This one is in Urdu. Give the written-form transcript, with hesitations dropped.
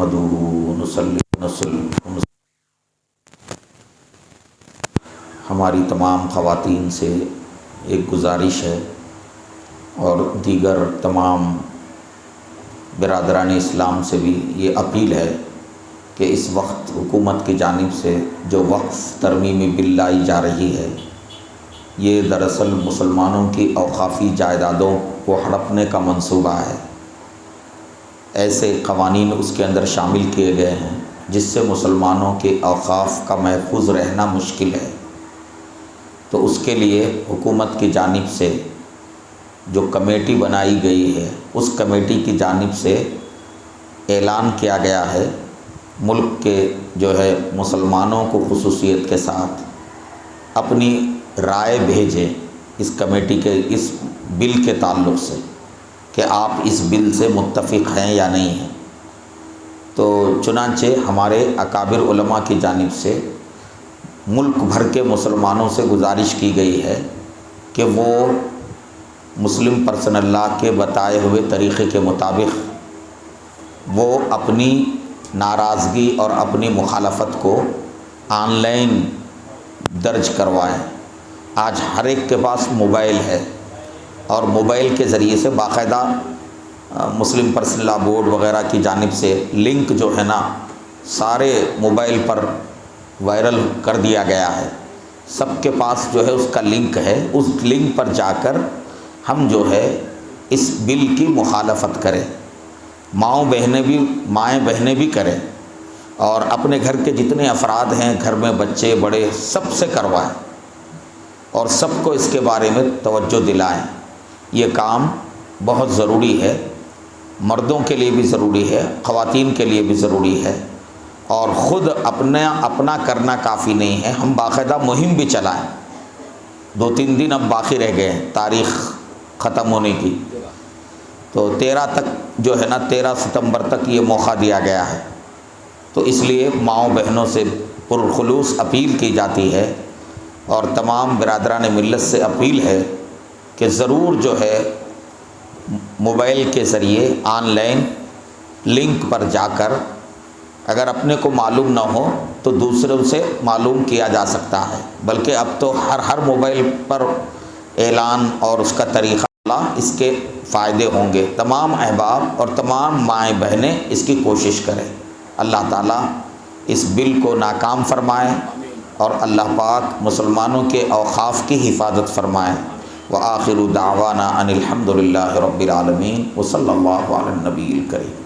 نحمده ونصلي ونسلم۔ ہماری تمام خواتین سے ایک گزارش ہے اور دیگر تمام برادران اسلام سے بھی یہ اپیل ہے کہ اس وقت حکومت کی جانب سے جو وقف ترمیمی بل لائی جا رہی ہے، یہ دراصل مسلمانوں کی اوقافی جائیدادوں کو ہڑپنے کا منصوبہ ہے۔ ایسے قوانین اس کے اندر شامل کیے گئے ہیں جس سے مسلمانوں کے اوقاف کا محفوظ رہنا مشکل ہے۔ تو اس کے لیے حکومت کی جانب سے جو کمیٹی بنائی گئی ہے، اس کمیٹی کی جانب سے اعلان کیا گیا ہے ملک کے جو ہے مسلمانوں کو خصوصیت کے ساتھ اپنی رائے بھیجیں اس کمیٹی کے اس بل کے تعلق سے کہ آپ اس بل سے متفق ہیں یا نہیں ہیں۔ تو چنانچہ ہمارے اکابر علماء کی جانب سے ملک بھر کے مسلمانوں سے گزارش کی گئی ہے کہ وہ مسلم پرسنل لا کے بتائے ہوئے طریقے کے مطابق وہ اپنی ناراضگی اور اپنی مخالفت کو آن لائن درج کروائیں۔ آج ہر ایک کے پاس موبائل ہے اور موبائل کے ذریعے سے باقاعدہ مسلم پرسنل لا بورڈ وغیرہ کی جانب سے لنک جو ہے نا سارے موبائل پر وائرل کر دیا گیا ہے۔ سب کے پاس جو ہے اس کا لنک ہے، اس لنک پر جا کر ہم جو ہے اس بل کی مخالفت کریں، مائیں بہنیں بھی کریں اور اپنے گھر کے جتنے افراد ہیں، گھر میں بچے بڑے، سب سے کروائیں اور سب کو اس کے بارے میں توجہ دلائیں۔ یہ کام بہت ضروری ہے، مردوں کے لیے بھی ضروری ہے، خواتین کے لیے بھی ضروری ہے، اور خود اپنا کرنا کافی نہیں ہے، ہم باقاعدہ مہم بھی چلائیں۔ 2-3 دن اب باقی رہ گئے ہیں تاریخ ختم ہونے کی، تو 13 تک جو ہے نا 13 ستمبر تک یہ موقع دیا گیا ہے۔ تو اس لیے ماؤں بہنوں سے پرخلوص اپیل کی جاتی ہے اور تمام برادران ملت سے اپیل ہے کہ ضرور جو ہے موبائل کے ذریعے آن لائن لنک پر جا کر اگر اپنے کو معلوم نہ ہو تو دوسروں سے معلوم کیا جا سکتا ہے، بلکہ اب تو ہر موبائل پر اعلان اور اس کا طریقہ اس کے فائدے ہوں گے۔ تمام احباب اور تمام مائیں بہنیں اس کی کوشش کریں۔ اللہ تعالیٰ اس بل کو ناکام فرمائے اور اللہ پاک مسلمانوں کے اوقاف کی حفاظت فرمائے۔ وآخر دعوانا ان الحمد للہ رب العالمین وصلی اللہ علی النبی الکریم۔